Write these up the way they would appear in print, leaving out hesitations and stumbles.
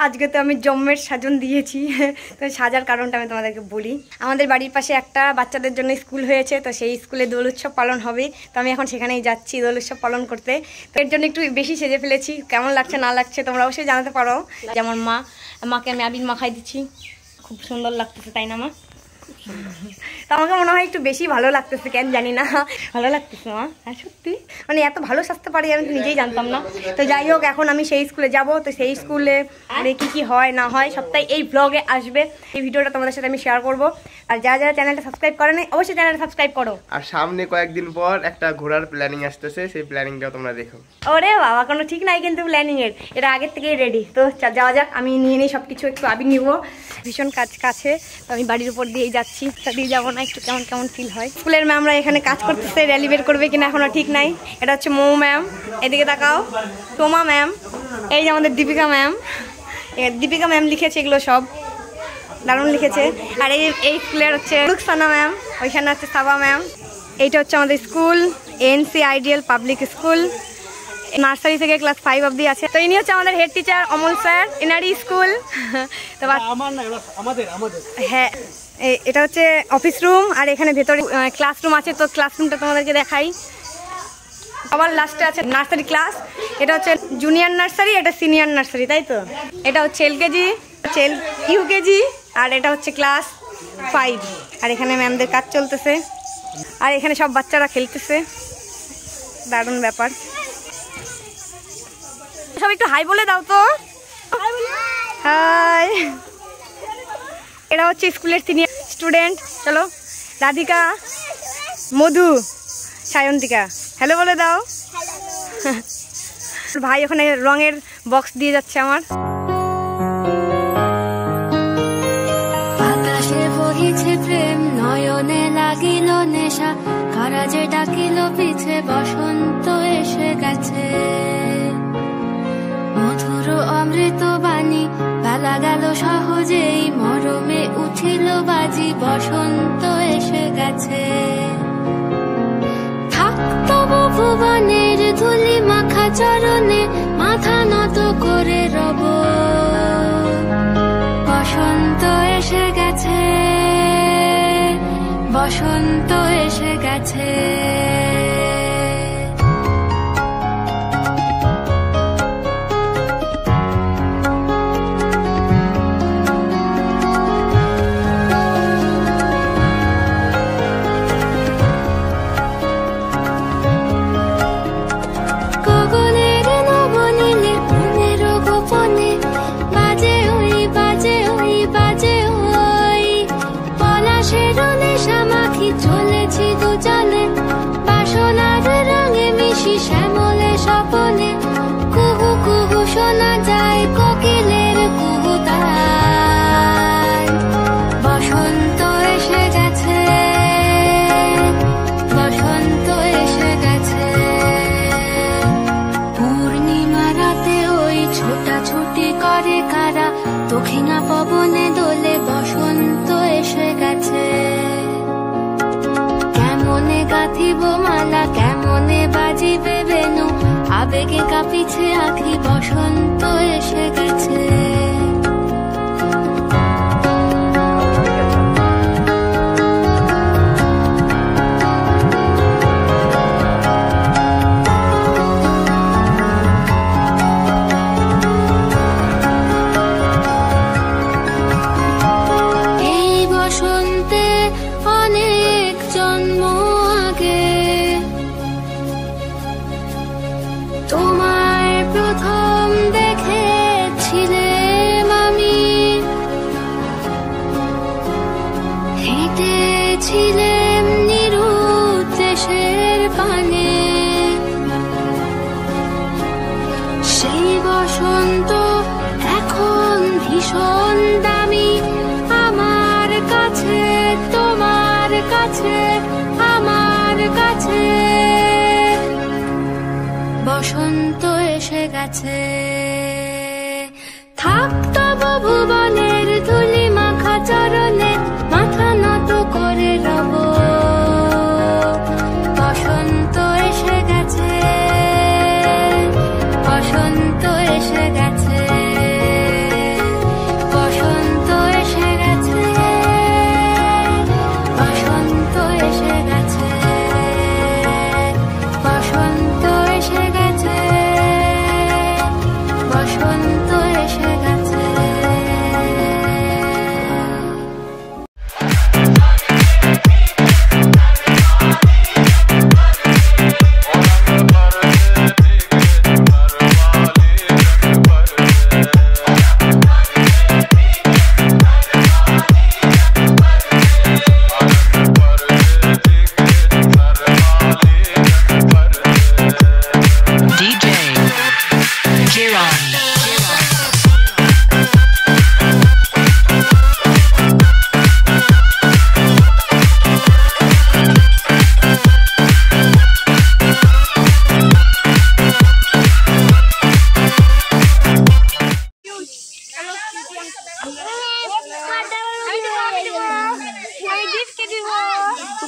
আজকে তো আমি জম্মের সাজন দিয়েছি, তো সাজার কারণটা আমি তোমাদেরকে বলি। আমাদের বাড়ির পাশে একটা বাচ্চাদের জন্য স্কুল হয়েছে, তো সেই স্কুলে দোল উৎসব পালন হবে, তো আমি এখন সেখানেই যাচ্ছি দোল উৎসব পালন করতে। তো এর জন্য একটু বেশি সেজে ফেলেছি, কেমন লাগছে না লাগছে তোমরা অবশ্যই জানাতে পারো। যেমন মাকে আমি আবির মাখাই দিচ্ছি, খুব সুন্দর লাগতেছে তাই না মা? তো আমাকে মনে হয় একটু বেশি ভালো লাগতেছে, কেন জানি না ভালো লাগতেছে মা। হ্যাঁ সত্যি, মানে এত ভালো সাজতে পারি আমি তো নিজেই জানতাম না। তো যাই হোক, এখন আমি সেই স্কুলে যাব, তো সেই স্কুলে কি হয় না হয় সবটাই এই ব্লগে আসবে। এই ভিডিওটা তোমাদের সাথে আমি শেয়ার করব। আর যারা যারা চ্যানেলটা সাবস্ক্রাইব করে নাই অবশ্যই চ্যানেলটা সাবস্ক্রাইব করো। আর সামনে কয়েকদিন পর একটা ঘোরার প্ল্যানিং আসতেছে, সেই প্ল্যানিংটাও তোমরা দেখো। ওরে বাবা, কোনো ঠিক নাই কিন্তু প্ল্যানিং এর, এটা আগের থেকেই রেডি। তো যাওয়া যাক, আমি নিয়ে নিই সবকিছু, একটু আবির নিব, ভীষণ কাছে। তো আমি বাড়ির উপর দিয়েই যাচ্ছি, দিয়ে যাবো না, একটু কেমন কেমন ফিল হয়। স্কুলের ম্যামরা এখানে কাজ করতেছে, র্যালি বের করবে কিনা এখনো ঠিক নাই। এটা হচ্ছে মৌ ম্যাম, এদিকে তাকাও, তোমা ম্যাম, এই যে আমাদের দীপিকা ম্যাম। দীপিকা ম্যাম লিখেছে এগুলো সব, দারুণ লিখেছে। আর এই স্কুলের হচ্ছে রুকসানা ম্যাম, ওইখানে হচ্ছে সাবা ম্যাম। এইটা হচ্ছে আমাদের school, NC ideal public school, nursery থেকে ক্লাস 5 অবধি আছে। তো ইনি হচ্ছে আমাদের হেড টিচার অমল স্যার, এনারই স্কুল। তো হ্যাঁ, এটা হচ্ছে অফিস রুম, আর এখানে ভেতরে ক্লাসরুম আছে। তো ক্লাসরুমটা তোমাদেরকে দেখাই। সবার লাস্টে আছে নার্সারি ক্লাস, এটা হচ্ছে জুনিয়র নার্সারি, এটা সিনিয়র নার্সারি, তাই তো? এটা হচ্ছে এলকেজি, ইউকেজি, আর এটা হচ্ছে ক্লাস 5। আর এখানে ম্যামদের কাজ চলতেছে, আর এখানে সব বাচ্চারা খেলতেছে, দারুণ ব্যাপার। সব একটু হাই বলে দাও তো, হাই। এরা হচ্ছে স্কুলের সিনিয়র স্টুডেন্ট। চলো, রাধিকা, মধু, সায়ন্তিকা, হ্যালো বলে দাও। ভাই ওখানে রঙের বক্স দিয়ে যাচ্ছে আমার। আকাশে বহিছে প্রেম, নয়নে লাগিল নেশা, কারাজে ডাকিল পিছে, বসন্ত এসে গেছে। মধুর অমৃত বাণী, বেলা গেল সহজেই, মরমে উঠিল বাজি, বসন্ত এসে গেছে। তবু ভুবনের ধুলি মাখা চরণে, মাথা নত করে রব, বসন্ত এসে গেছে, বসন্ত এসে গেছে। চলেছি দুজনে বাসনার রঙে মিশি, শ্যামলে স্বপনে কুহু কুহু শোনা যায় কোকিলের কুহুতান। বসন্ত এসে গেছে, বসন্ত এসে গেছে। পূর্ণিমা রাতে ওই ছোটাছুটি করে কারা, দক্ষিণা পবনে দোলে, বসন্ত এসে গেছে। কেমনে গাঁথিব মালা, কেমনে বাজিবে বেনু, আবেগে কাঁপিছে আঁখি, বসন্ত এসে গেছে। এই বসন্তে অনেক জন্ম আগে, তোমায় প্রথম দেখেছিলাম আমি, হেঁটেছিলাম নিরুদ্দেশের পানে। সেই বসন্ত এখন ভীষণ দামি, আমার কাছে, তোমার কাছে, আমার কাছে। বসন্ত এসে গেছে। থাক তবু ভুবনের ধুলি মাখা চরণে, মাথা নত করে রব, বসন্ত এসে গেছে, বসন্ত এসে গেছে।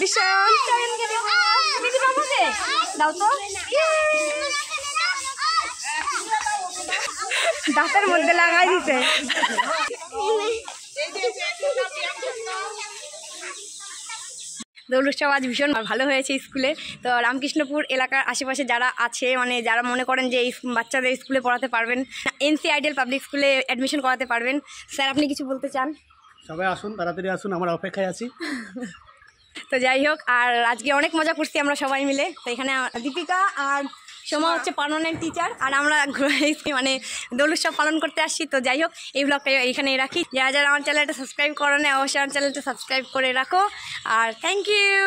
ভীষণ দাও তো দাঁতের মধ্যে লাগাই দিতে। দোল উৎসব আজ ভীষণ ভালো হয়েছে স্কুলে। তো রামকৃষ্ণপুর এলাকার আশেপাশে যারা আছে, মানে যারা মনে করেন যে এই বাচ্চাদের স্কুলে পড়াতে পারবেন, এনসি আইডিয়াল পাবলিক স্কুলে অ্যাডমিশন করাতে পারবেন। স্যার আপনি কিছু বলতে চান? সবাই আসুন, তাড়াতাড়ি আসুন, আমরা অপেক্ষায় আছি। তো যাই হোক, আর আজকে অনেক মজা করছি আমরা সবাই মিলে। তো এখানে দীপিকা আর সোমা হচ্ছে পার্মানেন্ট টিচার, আর আমরা মানে দোল উৎসব পালন করতে আসছি। তো যাই হোক, এই ব্লগটা এখানে রাখি। যারা যারা আমার চ্যানেলটা সাবস্ক্রাইব করো না, অবশ্যই আমার চ্যানেলটা সাবস্ক্রাইব করে রাখো। আর থ্যাংক ইউ।